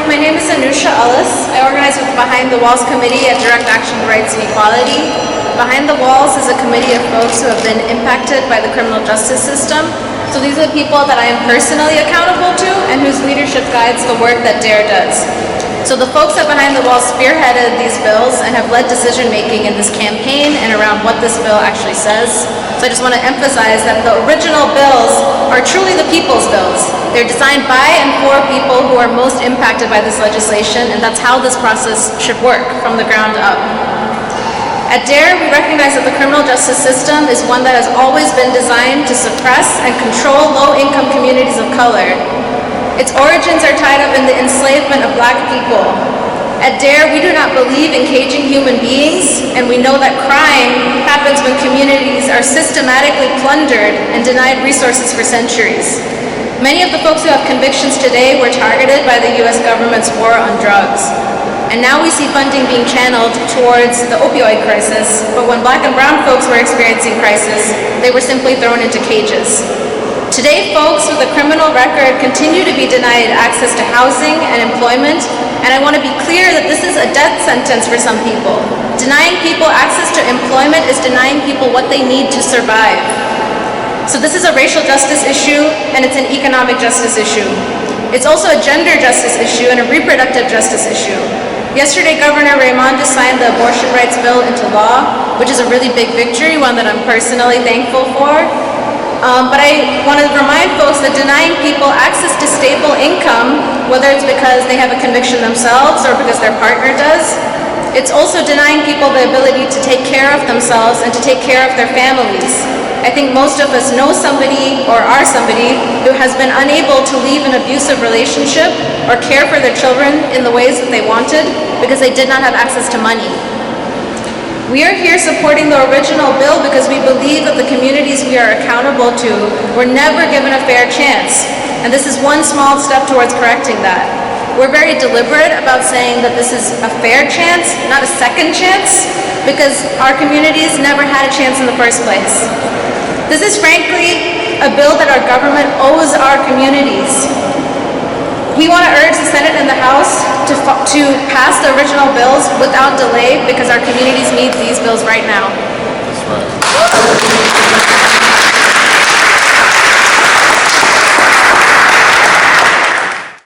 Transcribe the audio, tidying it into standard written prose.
my name is Lucia. I organize with Behind the Walls Committee at Direct Action Rights and Equality. Behind the Walls is a committee of folks who have been impacted by the criminal justice system. So these are the people that I am personally accountable to and whose leadership guides the work that DARE does. So the folks at Behind the Walls spearheaded these bills and have led decision making in this campaign and around what this bill actually says. So I just want to emphasize that the original bills are truly the people's bills. They're designed by and for people who are most impacted by this legislation, and that's how this process should work from the ground up. At DARE, we recognize that the criminal justice system is one that has always been designed to suppress and control low-income communities of color. Its origins are tied up in the enslavement of Black people. At DARE, we do not believe in caging human beings, and we know that crime happens when communities are systematically plundered and denied resources for centuries. Many of the folks who have convictions today were targeted by the US government's war on drugs. And now we see funding being channeled towards the opioid crisis, but when Black and brown folks were experiencing crisis, they were simply thrown into cages. Today, folks with a criminal record continue to be denied access to housing and employment, and I want to be clear that this is a death sentence for some people. Denying people access to employment is denying people what they need to survive. So this is a racial justice issue, and it's an economic justice issue. It's also a gender justice issue and a reproductive justice issue. Yesterday, Governor Raimondo signed the abortion rights bill into law, which is a really big victory, one that I'm personally thankful for. But I want to remind folks that denying people access to stable income, whether it's because they have a conviction themselves or because their partner does, it's also denying people the ability to take care of themselves and to take care of their families. I think most of us know somebody or are somebody who has been unable to leave an abusive relationship or care for their children in the ways that they wanted because they did not have access to money. We are here supporting the original bill because we believe that the communities we are accountable to were never given a fair chance, and this is one small step towards correcting that. We're very deliberate about saying that this is a fair chance, not a second chance, because our communities never had a chance in the first place. This is frankly a bill that our government owes our communities. We want to urge the Senate and the House to pass the original bills without delay because our communities need these bills right now. That's right.